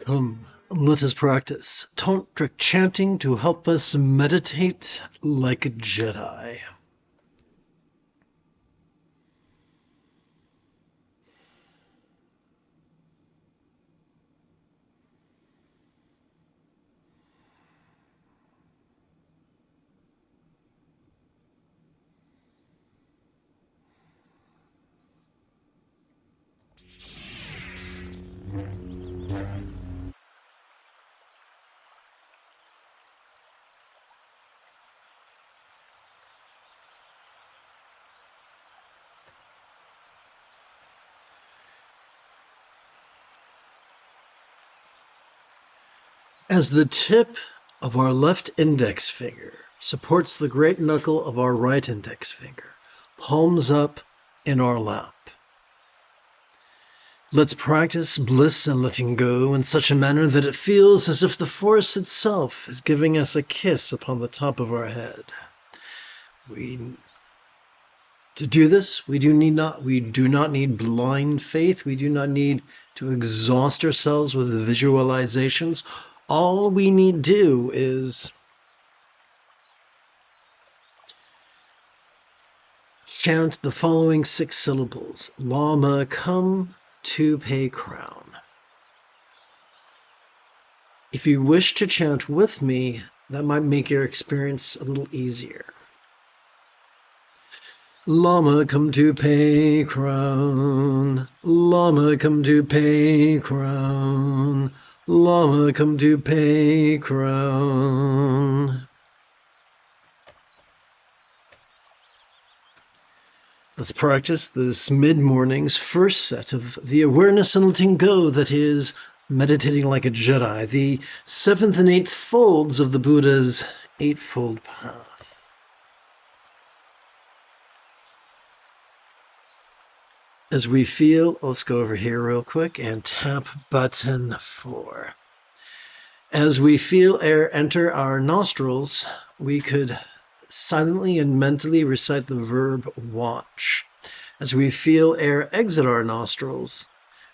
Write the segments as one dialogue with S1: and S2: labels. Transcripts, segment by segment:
S1: Come, let us practice Tantric Chanting to help us meditate like a Jedi. As the tip of our left index finger supports the great knuckle of our right index finger, palms up in our lap. Let's practice bliss and letting go in such a manner that it feels as if the force itself is giving us a kiss upon the top of our head. To do this, we do not need blind faith. We do not need to exhaust ourselves with visualizations. All we need do is chant the following 6 syllables. Lama, come to pay crown. If you wish to chant with me, that might make your experience a little easier. Lama, come to pay crown. Lama, come to pay crown. Lama, come to pay crown. Let's practice this mid-morning's first set of the awareness and letting go that is meditating like a Jedi, the 7th and 8th folds of the Buddha's Eightfold Path. As we feel, let's go over here real quick and tap button 4. As we feel air enter our nostrils, we could silently and mentally recite the verb watch. As we feel air exit our nostrils,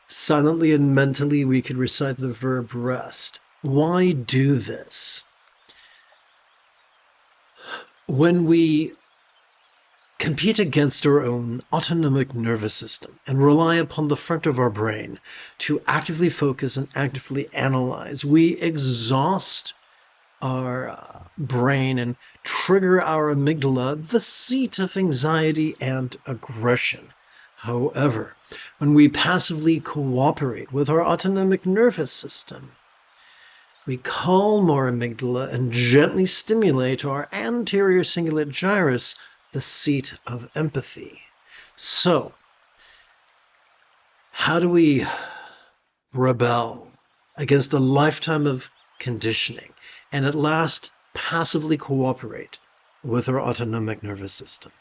S1: silently and mentally we could recite the verb rest. Why do this? When we compete against our own autonomic nervous system and rely upon the front of our brain to actively focus and actively analyze, we exhaust our brain and trigger our amygdala, the seat of anxiety and aggression. However, when we passively cooperate with our autonomic nervous system, we calm our amygdala and gently stimulate our anterior cingulate gyrus, the seat of empathy. So, how do we rebel against a lifetime of conditioning and at last passively cooperate with our autonomic nervous system?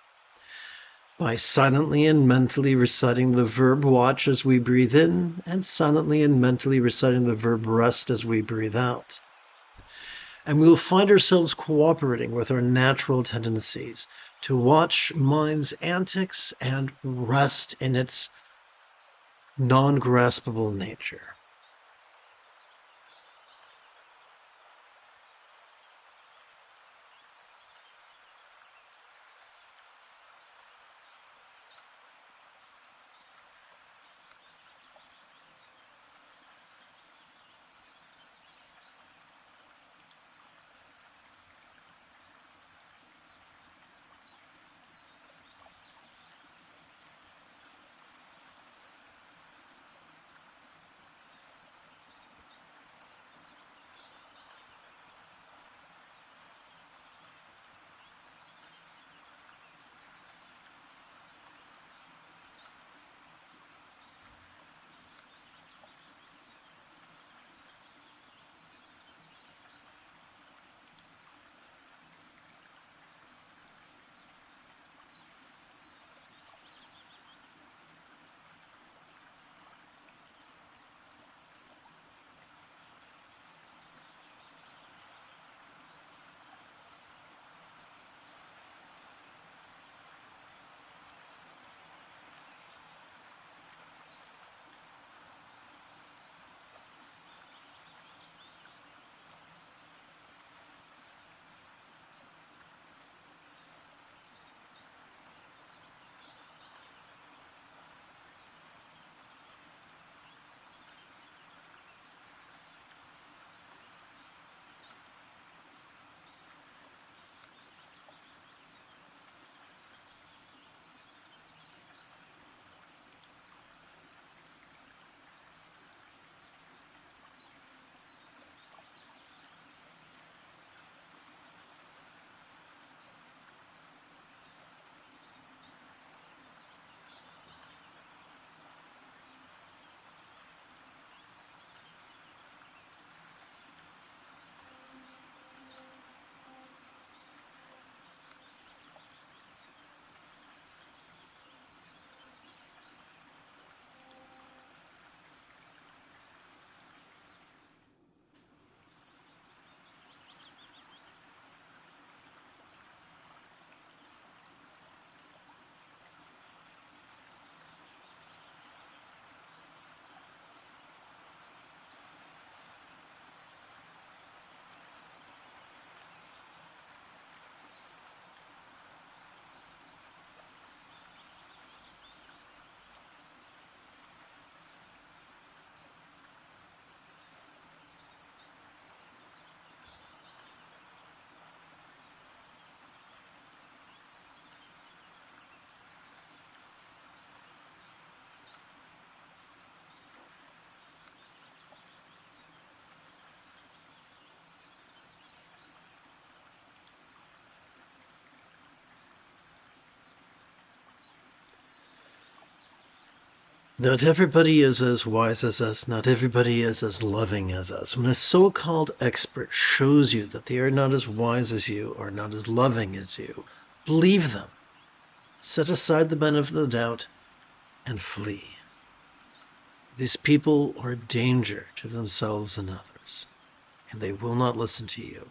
S1: By silently and mentally reciting the verb watch as we breathe in, and silently and mentally reciting the verb rest as we breathe out. And we'll find ourselves cooperating with our natural tendencies to watch mind's antics and rest in its non-graspable nature. Not everybody is as wise as us. Not everybody is as loving as us. When a so-called expert shows you that they are not as wise as you or not as loving as you, believe them. Set aside the benefit of the doubt and flee. These people are a danger to themselves and others, and they will not listen to you.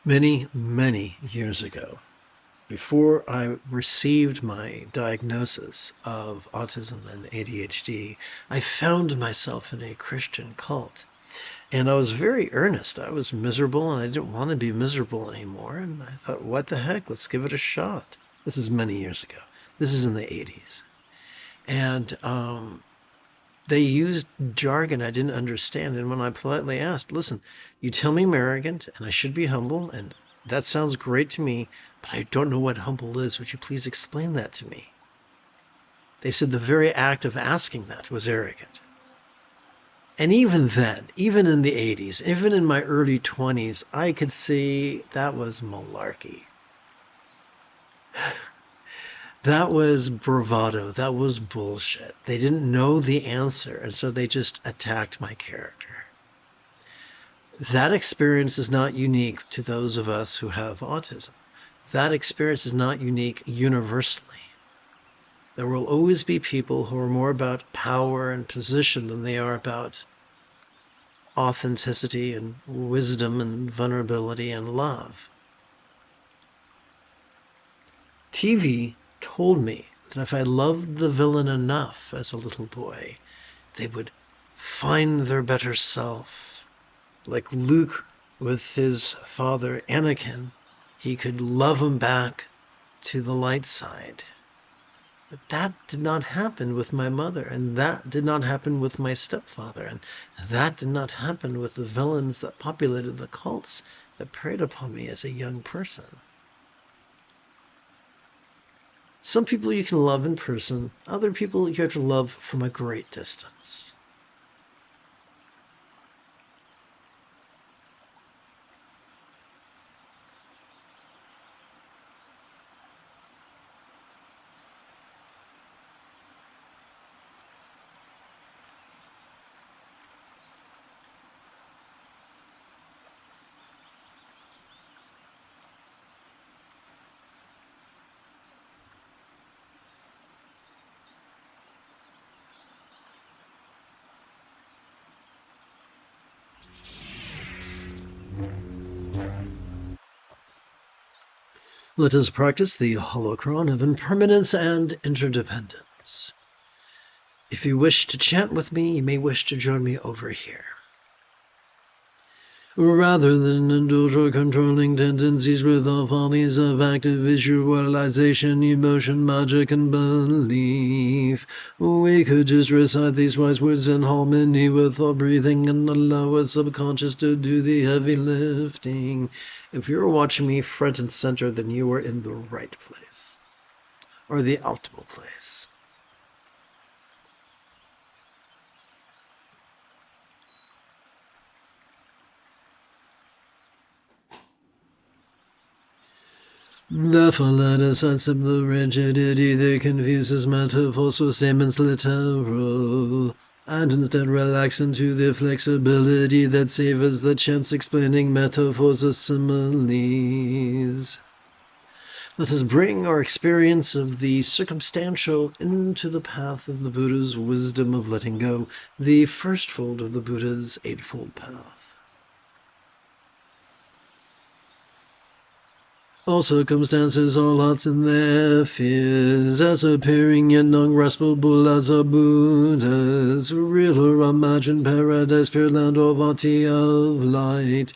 S1: Many, many years ago, before I received my diagnosis of autism and ADHD, I found myself in a Christian cult. And I was very earnest. I was miserable, and I didn't want to be miserable anymore. And I thought, what the heck? Let's give it a shot. This is many years ago. This is in the 80s. And they used jargon I didn't understand. And when I politely asked, listen, you tell me I'm arrogant and I should be humble, and that sounds great to me, but I don't know what humble is. Would you please explain that to me? They said the very act of asking that was arrogant. And even then, even in the 80s, even in my early 20s, I could see that was malarkey. That was bravado. That was bullshit. They didn't know the answer, and so they just attacked my character. That experience is not unique to those of us who have autism. That experience is not unique universally. There will always be people who are more about power and position than they are about authenticity and wisdom and vulnerability and love. TV told me that if I loved the villain enough as a little boy, they would find their better self. Like Luke with his father Anakin, he could love him back to the light side. But that did not happen with my mother, and that did not happen with my stepfather, and that did not happen with the villains that populated the cults that preyed upon me as a young person. Some people you can love in person, other people you have to love from a great distance. Let us practice the holocron of impermanence and interdependence. If you wish to chant with me, you may wish to join me over here. Rather than indulge controlling tendencies with all follies of active visualization, emotion, magic, and belief, we could just recite these wise words in harmony with our breathing and allow our subconscious to do the heavy lifting. If you're watching me front and center, then you are in the right place, or the optimal place. Therefore, let us accept the rigidity that confuses metaphors or statements literal, and instead relax into the flexibility that savors the chance explaining metaphors or similes. Let us bring our experience of the circumstantial into the path of the Buddha's wisdom of letting go, the first fold of the Buddha's Eightfold Path. All circumstances are lots in their fears, as appearing yet non-graspable as are Buddhas, real or imagined paradise, pure land or vati of light,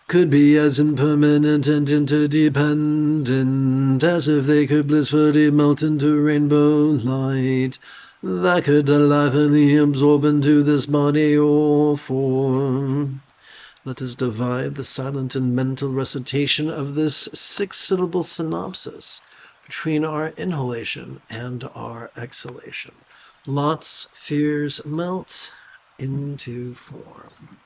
S1: could be as impermanent and interdependent, as if they could blissfully melt into rainbow light, that could delightfully absorb into this body or form. Let us divide the silent and mental recitation of this 6-syllable synopsis between our inhalation and our exhalation. Lots, fears melt into form.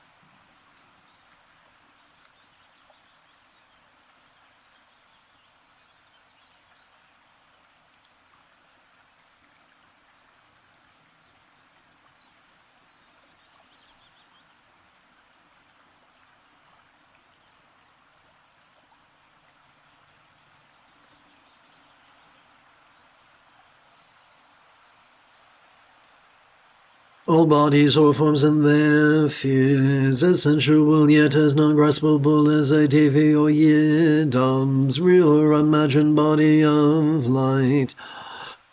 S1: All bodies or forms in their fears, as sensual yet as non-graspable as a devi or yidams, real or imagined body of light,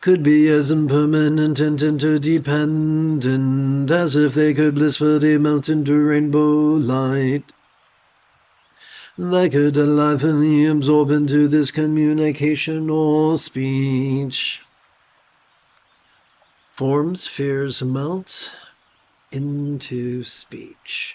S1: could be as impermanent and interdependent, as if they could blissfully melt into rainbow light, that could delightfully absorb into this communication or speech. Forms, fears melt into speech.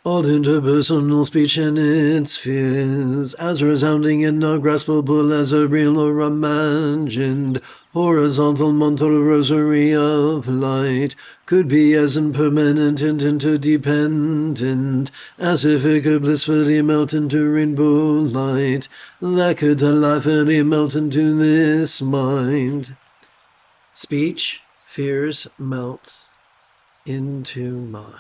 S1: All interpersonal speech and its fears, as resounding and not graspable as a real or imagined horizontal mental rosary of light, could be as impermanent and interdependent, as if it could blissfully melt into rainbow light, that could delightfully melt into this mind. Speech, fears melt into mind.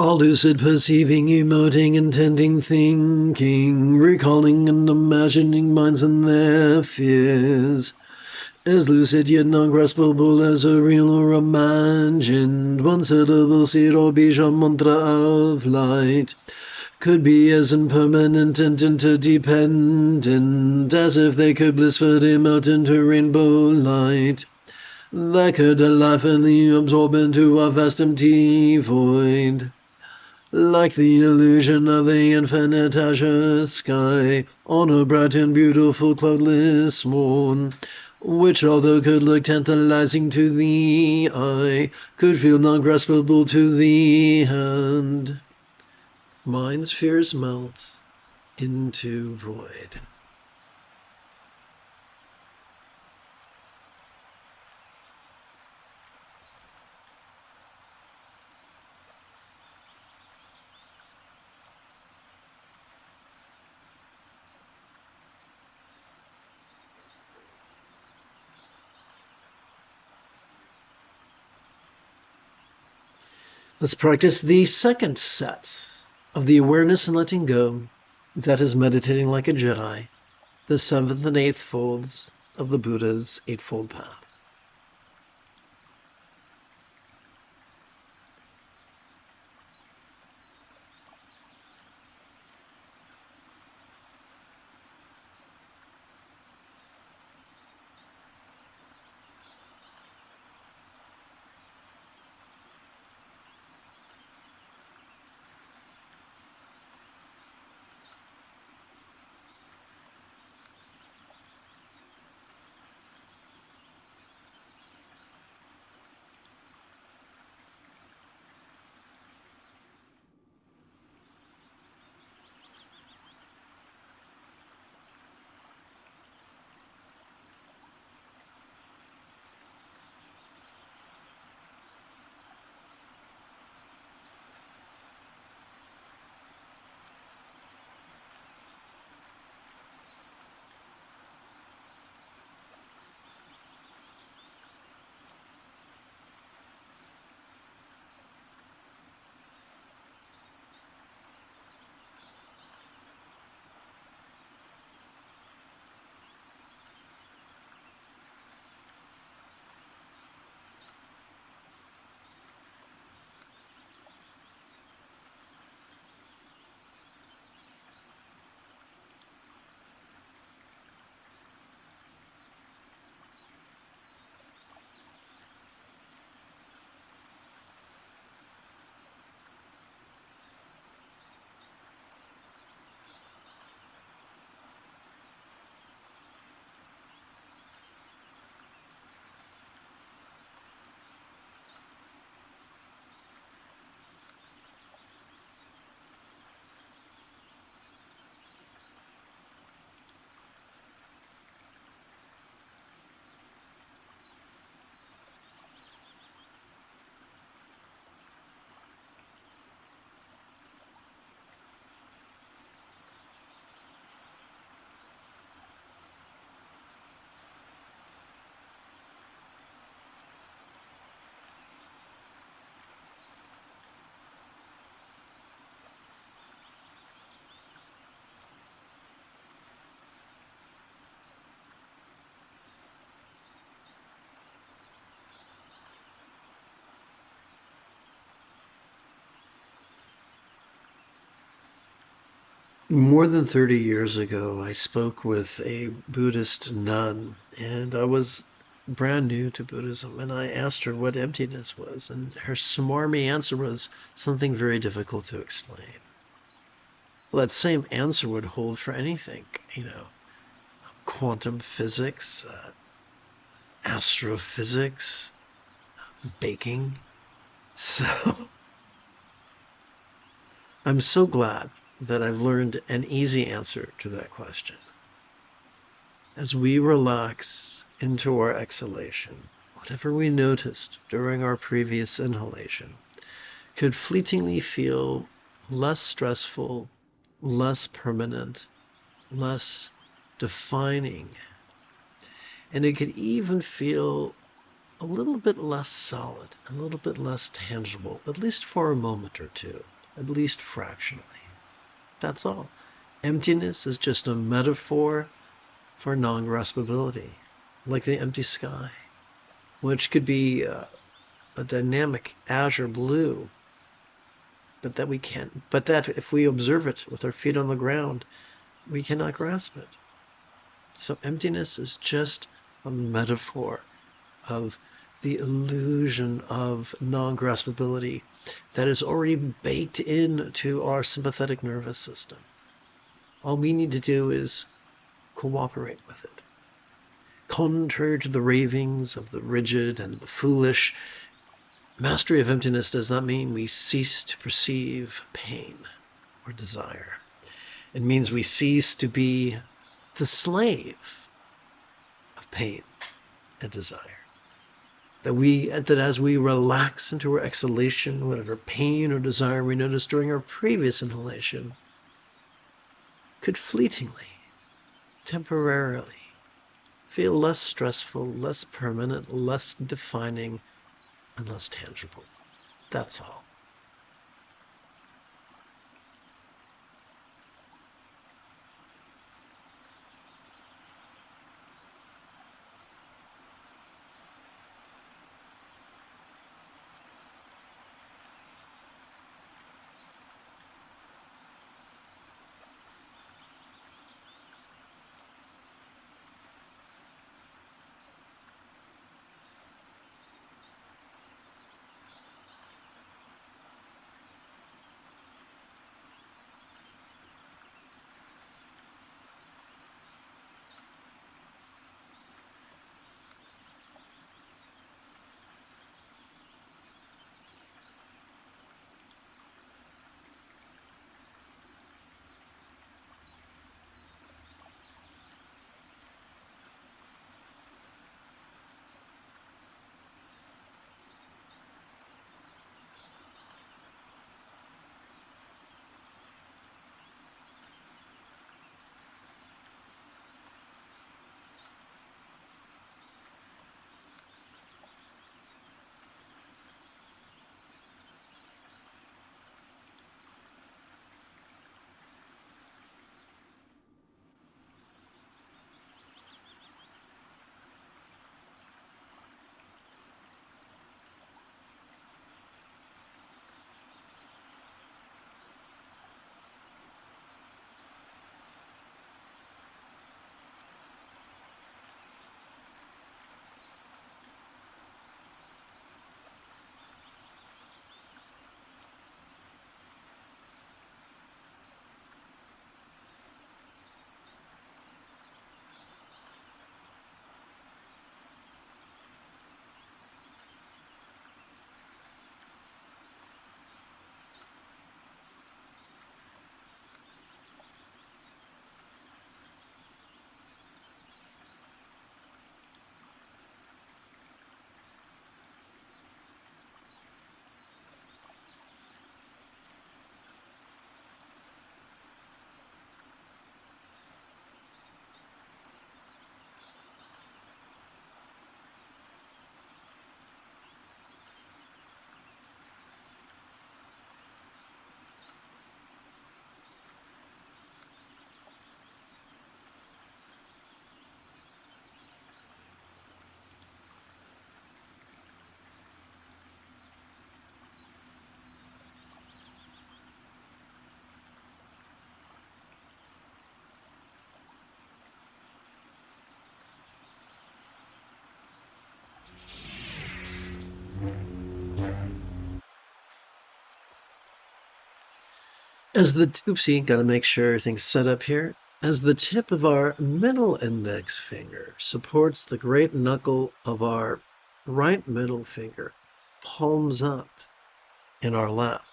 S1: All lucid perceiving, emoting, intending, thinking, recalling and imagining minds and their fears, as lucid yet non-graspable as a real or imagined one-syllable seed or bija mantra of light, could be as impermanent and interdependent, as if they could blissfully melt into rainbow light, that could delightfully absorb into a vast empty void, like the illusion of the infinite azure sky on a bright and beautiful cloudless morn, which although could look tantalizing to the eye, could feel non-graspable to the hand. Mind's fears melt into void. Let's practice the second set of the awareness and letting go, that is meditating like a Jedi, the 7th and 8th folds of the Buddha's Eightfold Path. More than 30 years ago, I spoke with a Buddhist nun, and I was brand new to Buddhism, and I asked her what emptiness was, and her smarmy answer was something very difficult to explain. Well, that same answer would hold for anything, quantum physics, astrophysics, baking. So I'm so glad that I've learned an easy answer to that question. As we relax into our exhalation, whatever we noticed during our previous inhalation could fleetingly feel less stressful, less permanent, less defining, and it could even feel a little bit less solid, a little bit less tangible, at least for a moment or two, at least fractionally. That's all. Emptiness is just a metaphor for non-graspability, like the empty sky, which could be a dynamic azure blue, but that if we observe it with our feet on the ground, we cannot grasp it. So emptiness is just a metaphor of the illusion of non-graspability that is already baked into our sympathetic nervous system. All we need to do is cooperate with it. Contrary to the ravings of the rigid and the foolish, mastery of emptiness does not mean we cease to perceive pain or desire. It means we cease to be the slave of pain and desire. That as we relax into our exhalation, whatever pain or desire we noticed during our previous inhalation could fleetingly, temporarily, feel less stressful, less permanent, less defining, and less tangible. That's all. Oopsie, gotta make sure everything's set up here. As the tip of our middle index finger supports the great knuckle of our right middle finger, palms up in our lap.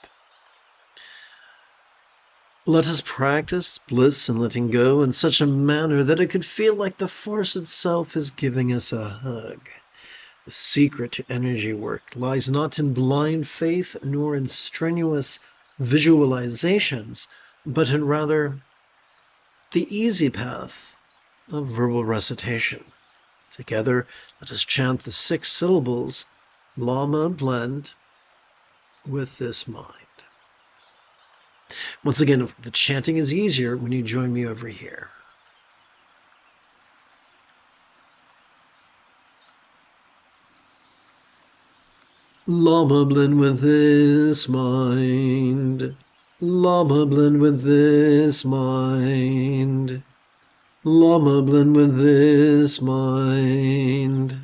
S1: Let us practice bliss and letting go in such a manner that it could feel like the Force itself is giving us a hug. The secret to energy work lies not in blind faith nor in strenuous visualizations, but in rather the easy path of verbal recitation. Together, let us chant the 6 syllables, Lama blend with this mind. Once again, the chanting is easier when you join me over here. Lama blend with this mind. Lama blend with this mind. Lama blend with this mind.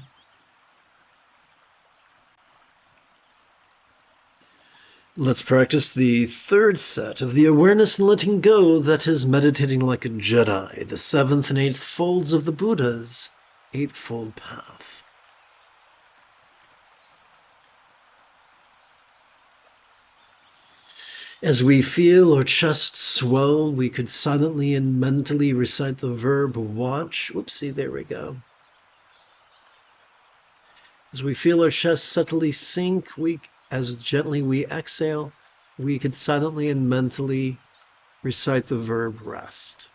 S1: Let's practice the third set of the awareness and letting go that is meditating like a Jedi, the 7th and 8th folds of the Buddha's Eightfold Path. As we feel our chest swell, we could silently and mentally recite the verb watch. Whoopsie, there we go. As we feel our chest subtly sink, as gently we exhale, we could silently and mentally recite the verb rest.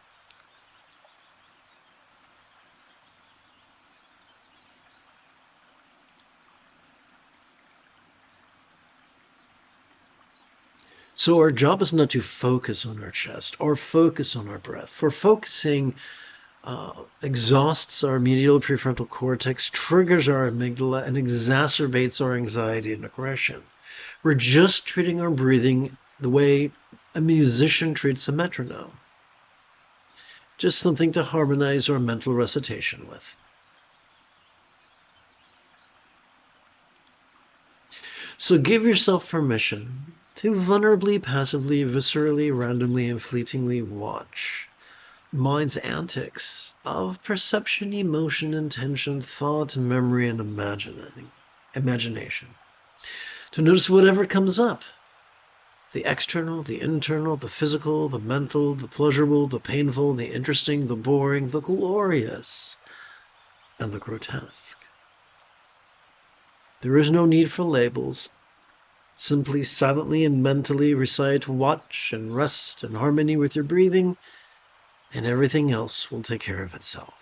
S1: So our job is not to focus on our chest or focus on our breath. For focusing exhausts our medial prefrontal cortex, triggers our amygdala, and exacerbates our anxiety and aggression. We're just treating our breathing the way a musician treats a metronome. Just something to harmonize our mental recitation with. So give yourself permission to vulnerably, passively, viscerally, randomly, and fleetingly watch mind's antics of perception, emotion, intention, thought, memory, and imagination. To notice whatever comes up. The external, the internal, the physical, the mental, the pleasurable, the painful, the interesting, the boring, the glorious, and the grotesque. There is no need for labels. Simply silently and mentally recite watch and rest in harmony with your breathing, and everything else will take care of itself.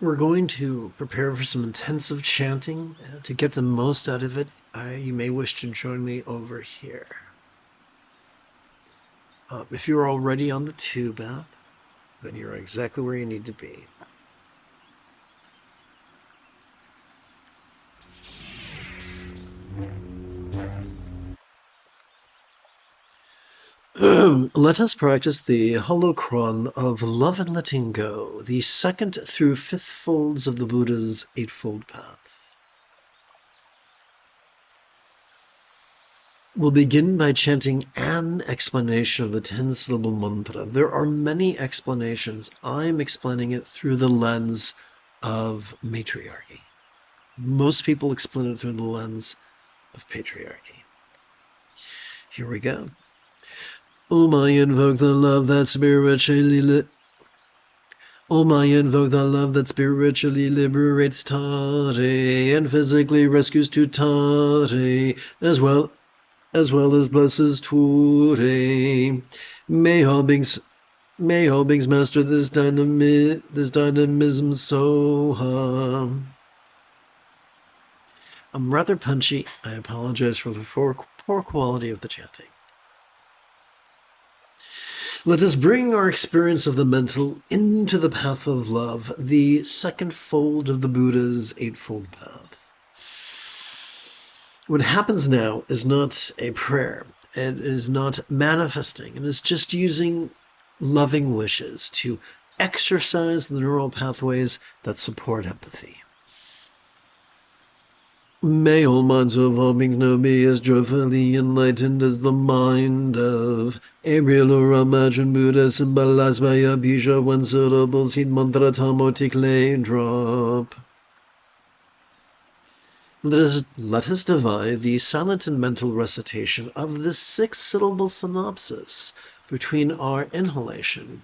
S1: We're going to prepare for some intensive chanting. To get the most out of it, you may wish to join me over here. If you're already on the tube app, then you're exactly where you need to be. Let us practice the holocron of love and letting go, the second through fifth folds of the Buddha's Eightfold Path. We'll begin by chanting an explanation of the 10-syllable mantra. There are many explanations. I'm explaining it through the lens of matriarchy. Most people explain it through the lens of patriarchy. Here we go. Om, I invoke the love that spiritually liberates Tare and physically rescues Tutare, as well as blesses Ture. May all beings master this dynamism Soha. I'm rather punchy. I apologize for the poor quality of the chanting. Let us bring our experience of the mental into the path of love, the second fold of the Buddha's Eightfold Path. What happens now is not a prayer. It is not manifesting. It is just using loving wishes to exercise the neural pathways that support empathy. May all minds of all beings know me as joyfully enlightened as the mind of a real or imagined Buddha, symbolized by a bija, one syllable seed mantra tamotic lay drop. Let us divide the silent and mental recitation of the 6-syllable synopsis between our inhalation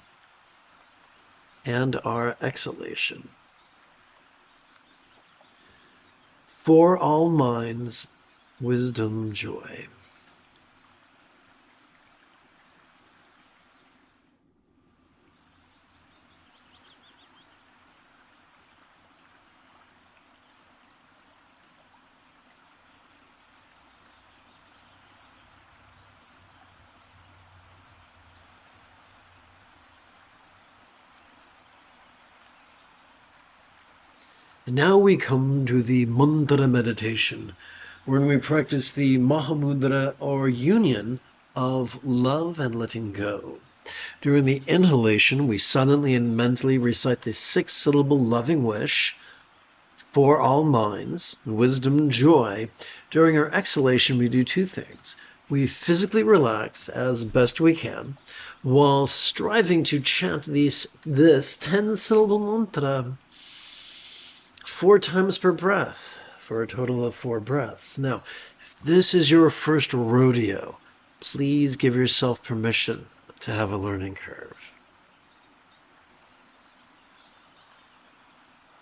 S1: and our exhalation. For all minds, wisdom, joy. And now we come to the mantra meditation, when we practice the Mahamudra, or union of love and letting go. During the inhalation, we silently and mentally recite the 6-syllable loving wish, for all minds, wisdom, joy. During our exhalation, we do two things. We physically relax as best we can, while striving to chant this 10-syllable mantra 4 times per breath, for a total of 4 breaths. Now, if this is your first rodeo, please give yourself permission to have a learning curve.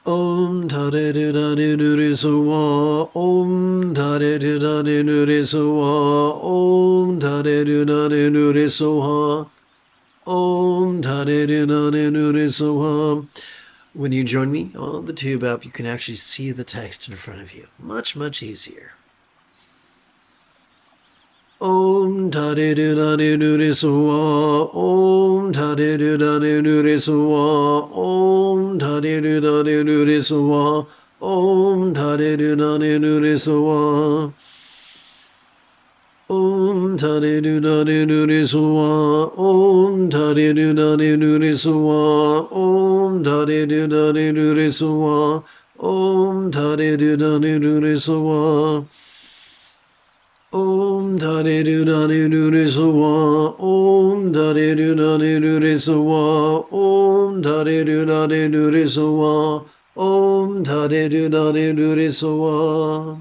S1: Om Tare Dudani Nurisawa, Om Tare Dudani Nurisawa, Om Tare Dudani Nurisawa, Om Tare Dudani Nurisawa. When you join me on the Tube app, you can actually see the text in front of you. Much, much easier. Om Tare Dudani Nurisawa, Om Tare Dudani Nurisawa, Om Tare Dudani Nurisawa, Om Tare Dudani Nurisawa. Om Tare Dudani Nurisawa, Om Tare Dudani Nurisawa, Om Tare Dudani Nurisawa, Om Tare Dudani Nurisawa. Om Tare Dudani Nurisawa, Om Tare Dudani Nurisawa, Om Tare Dudani Nurisawa, Om Tare Dudani Nurisawa.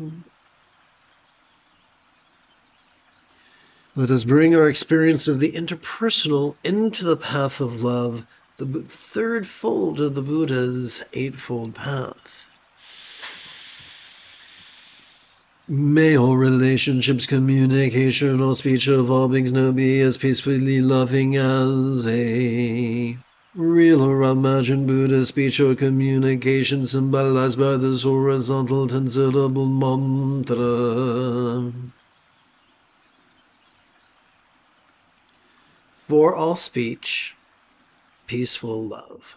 S1: Let us bring our experience of the interpersonal into the path of love, the 3rd fold of the Buddha's Eightfold Path. May all relationships, communication, all speech of all beings know me as peacefully loving as a Real or imagined Buddha speech or communication symbolized by this horizontal ten-syllable mantra. For all speech, peaceful love.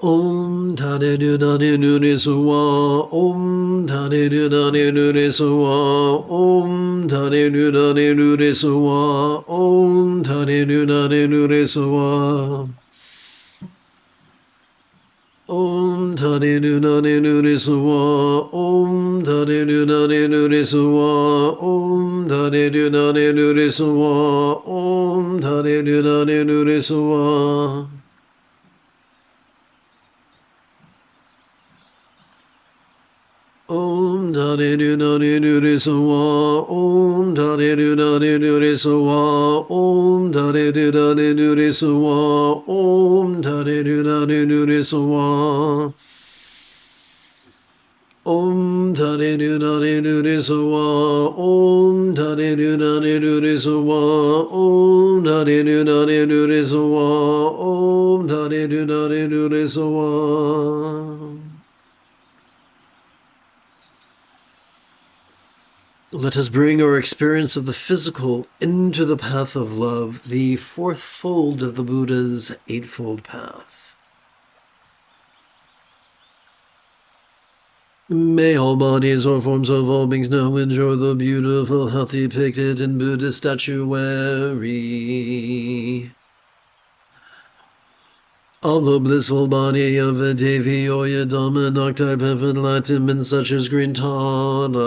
S1: Om Tane Dudane Nuriswa, Om Tane Dudane Nuriswa, Om Tane Dudane Nuriswa, Om Tane Dudane Nuriswa. Om Tane Dudane Nuriswa, Om Tane Dudane Nuriswa, Om Tane Dudane Nuriswa, Om Tane Dudane Nuriswa. Om Tane Dudane Nuriswa, Om Tane Dudane Nuriswa, Om Tane Dudane Nuriswa, Om Tane Dudane Nuriswa. Om Tane Dudane Nuriswa, Om Tane Dudane Nuriswa, Om Tane Dudane Nuriswa, Om Tane Dudane Nuriswa. Let us bring our experience of the physical into the path of love, the fourth fold of the Buddha's eightfold path. May all bodies or forms of all beings now enjoy the beautiful health depicted in Buddhist statuary of the blissful body of a Devi or Yadama, an archetype of enlightenment such as Green Tana.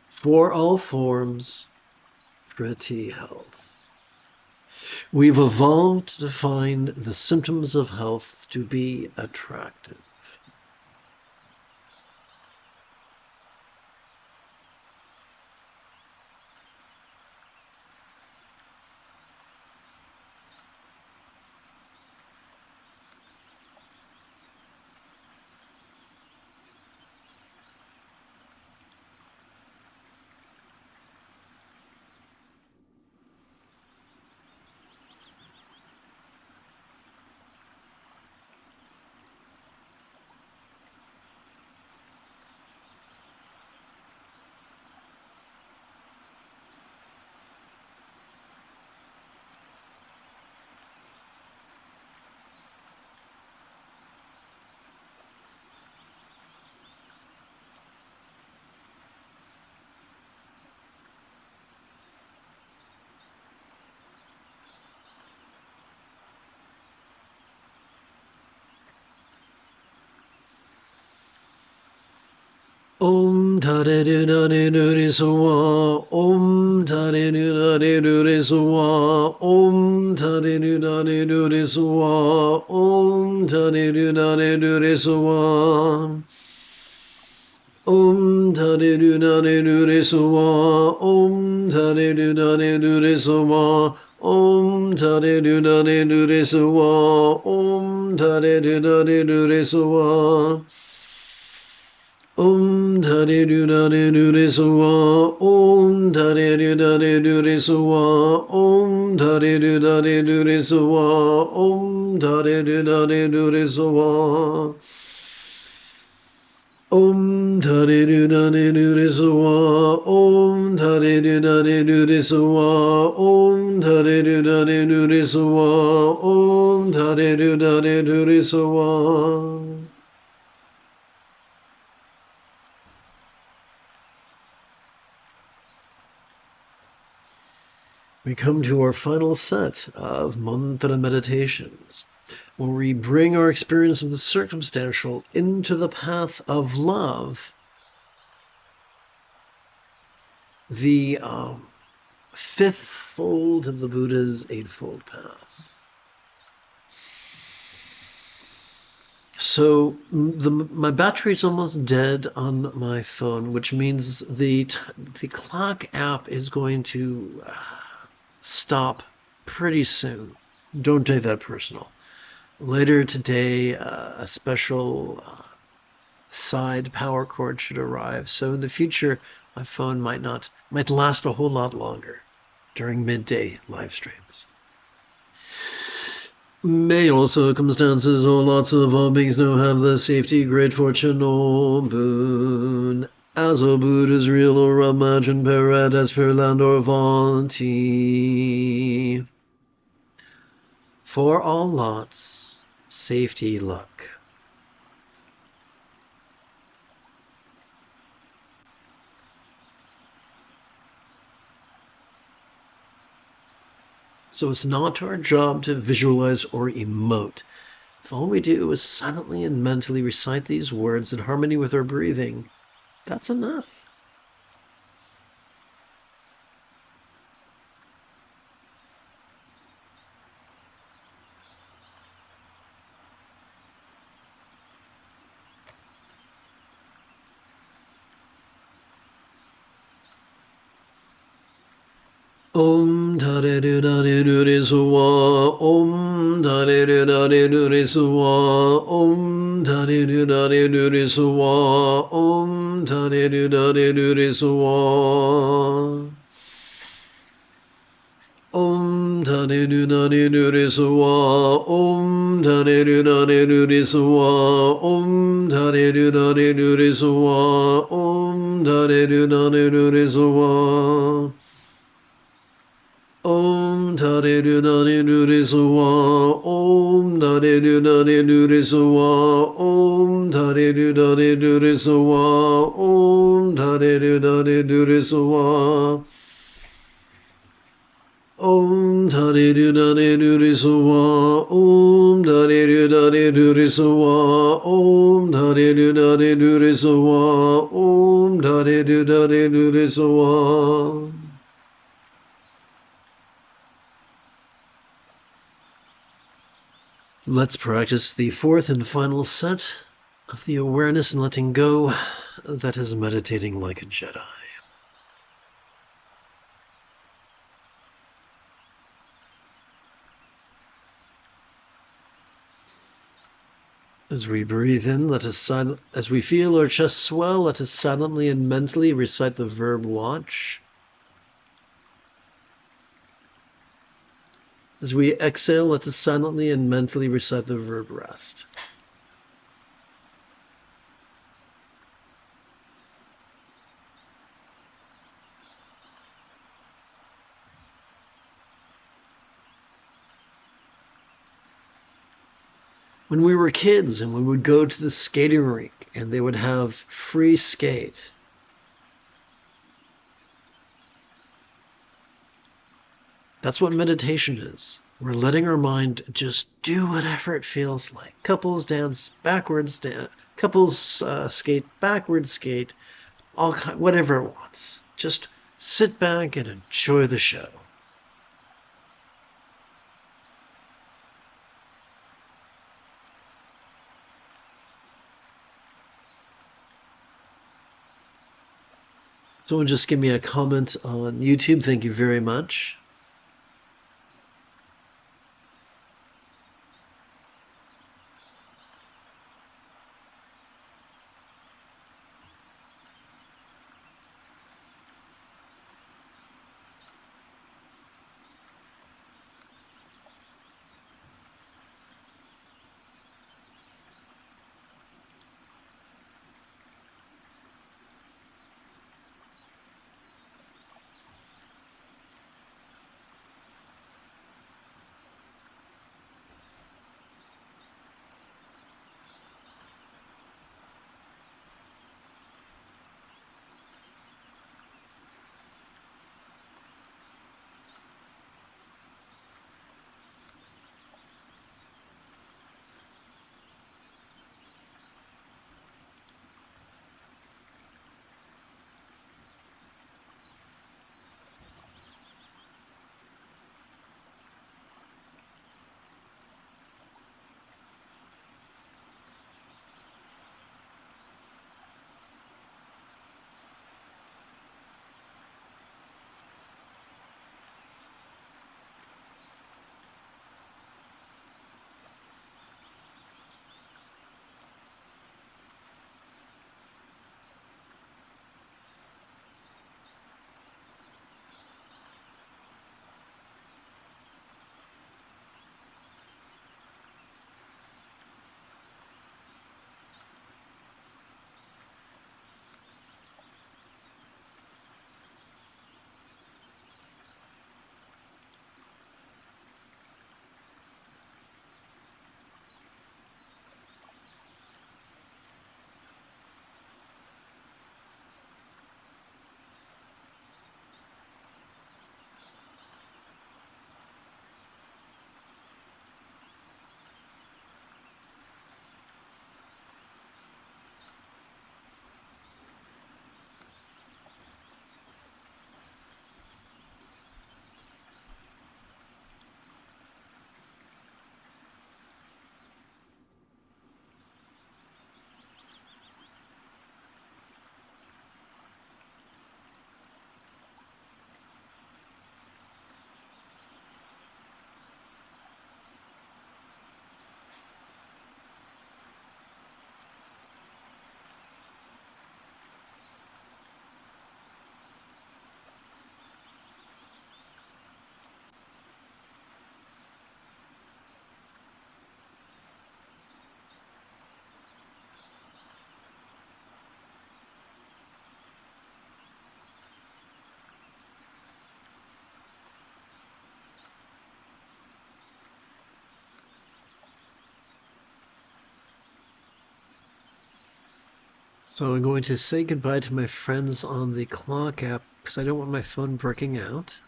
S1: For all forms, pretty health. We've evolved to find the symptoms of health to be attractive. Om Tare Dudane Nuriswa, Om Tare Dudane Nuriswa, Om Tare Dudane Nuriswa, Om Tare Dudane Nuriswa. Om Tare Dudane Nuriswa, Om Tare Dudane Nuriswa, Om Tare Dudane Nuriswa, Om Tare Dudane Nuriswa. Om Tare Dudane Nuriswa, Om Tare Dudane Nuriswa, Om Tare Dudane Nuriswa, Om Tare Dudane Nuriswa. Om Tare Dudane Nuriswa, Om Tare Dudane Nuriswa, Om Tare Dudane Nuriswa, Om Tare Dudane Nuriswa. We come to our final set of mantra meditations, where we bring our experience of the circumstantial into the path of love, the fifth fold of the Buddha's eightfold path. So my battery's almost dead on my phone, which means the clock app is going to stop pretty soon. Don't take that personal. Later today, a special side power cord should arrive. So in the future, my phone might last a whole lot longer during midday live streams. May all circumstances or lots of all beings know have the safety, great fortune or boon. As a Buddha's real or imagined paradise per land or vaunty. For all lots, safety, luck. So it's not our job to visualize or emote. If all we do is silently and mentally recite these words in harmony with our breathing, that's enough. Om Tare Dare Dure Suwa, Om Tare Dare Dure Suwa, Om Tare Dare Dure Suwa, Om Tare Dare Dure Suwa. Om Tare Dare Dure Suwa, Om Tare Dare Dure Suwa, Om Tare Dare Dure Suwa, Om Tare Dare Dure Suwa. Om Tare Dare Dure Suwa, Om Tare Dare Dure Suwa, Om Tare Dare Dure Suwa, Om Tare Dare Dure Suwa. Om Tare Dare Dure Suwa, Om Tare Dare Dure Suwa, Om Tare Dare Dure Suwa, Om Tare Dare Dure Suwa. Let's practice the fourth and final set of the awareness and letting go that is meditating like a Jedi. As we breathe in, as we feel our chest swell, let us silently and mentally recite the verb watch. As we exhale, let us silently and mentally recite the verb rest. When we were kids and we would go to the skating rink and they would have free skate, that's what meditation is. We're letting our mind just do whatever it feels like. Couples dance backwards, couples skate backwards, skate, whatever it wants. Just sit back and enjoy the show. Someone just give me a comment on YouTube. Thank you very much. So I'm going to say goodbye to my friends on the clock app because I don't want my phone breaking out.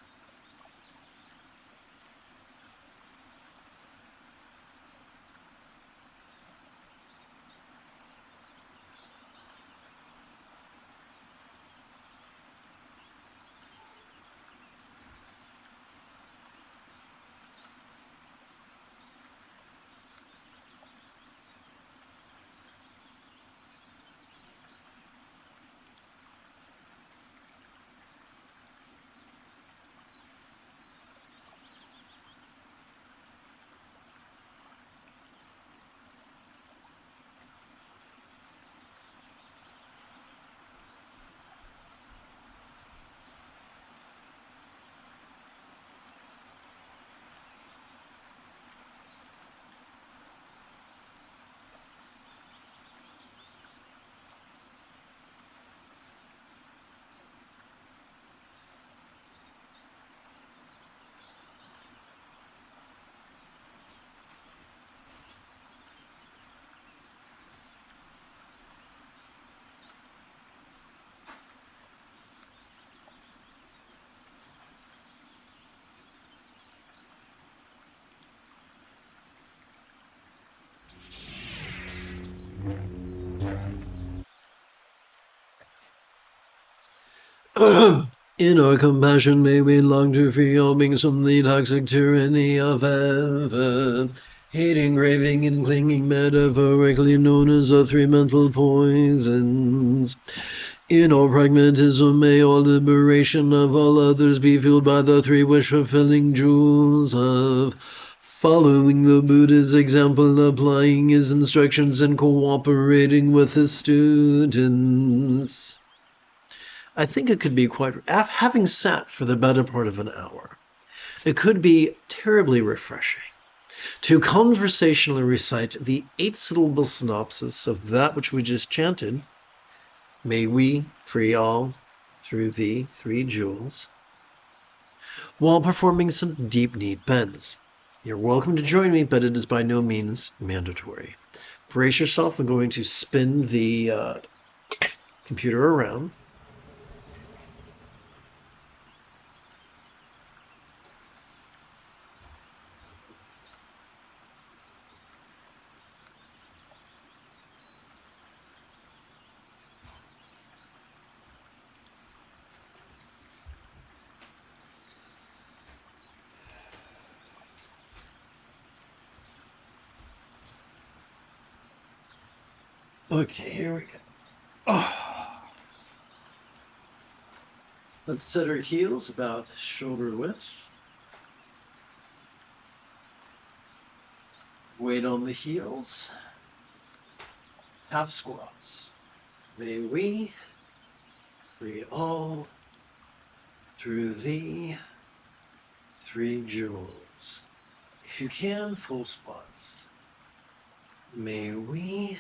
S1: In our compassion may we long to free all beings from the toxic tyranny of ever. Hating, craving, and clinging, metaphorically known as the three mental poisons. In all pragmatism may all liberation of all others be fueled by the three wish-fulfilling jewels of following the Buddha's example, applying his instructions, and cooperating with his students. I think it could be quite, having sat for the better part of an hour, it could be terribly refreshing to conversationally recite the 8-syllable synopsis of that which we just chanted. May we free all through the three jewels, while performing some deep knee bends. You're welcome to join me, but it is by no means mandatory. Brace yourself. I'm going to spin the computer around. Okay, here we go. Oh. Let's set our heels about shoulder width. Weight on the heels. Half squats. May we free all through the three jewels. If you can, full squats. May we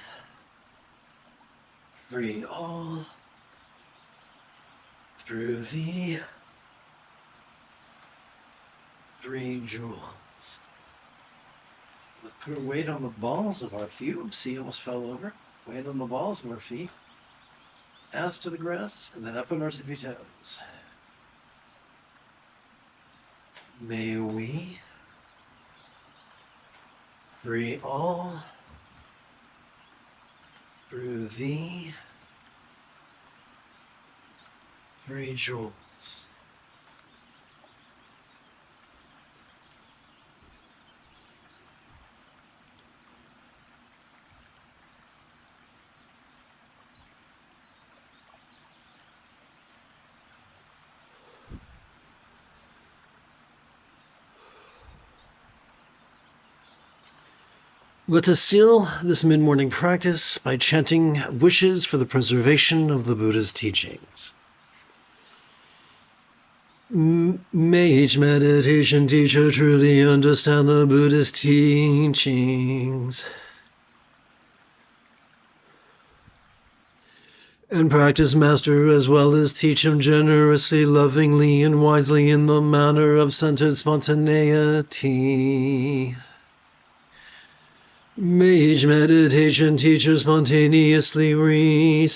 S1: free all through the three jewels. Let's put our weight on the balls of our feet. Oopsie, almost fell over. Weight on the balls of our feet. Ass to the grass, and then up on our tippy toes. May we free all through the three jewels. Let us seal this mid-morning practice by chanting wishes for the preservation of the Buddha's teachings. May each meditation teacher truly understand the Buddha's teachings and practice master as well as teach him generously, lovingly, and wisely in the manner of centered spontaneity. May each meditation teacher spontaneously receive.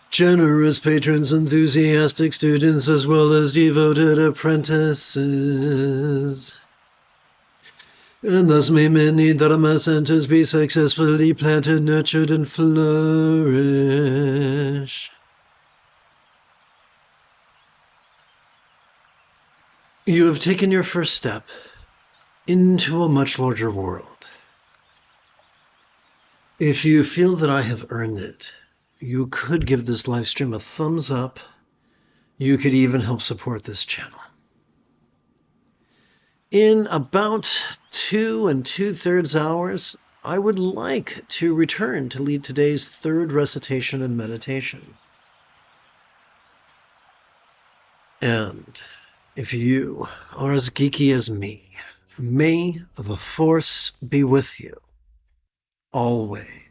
S1: Generous patrons, enthusiastic students, as well as devoted apprentices. And thus may many Dharma centers be successfully planted, nurtured, and flourish. You have taken your first step into a much larger world. If you feel that I have earned it, you could give this live stream a thumbs up. You could even help support this channel. In about 2 2/3 hours, I would like to return to lead today's third recitation and meditation. And if you are as geeky as me, may the Force be with you always.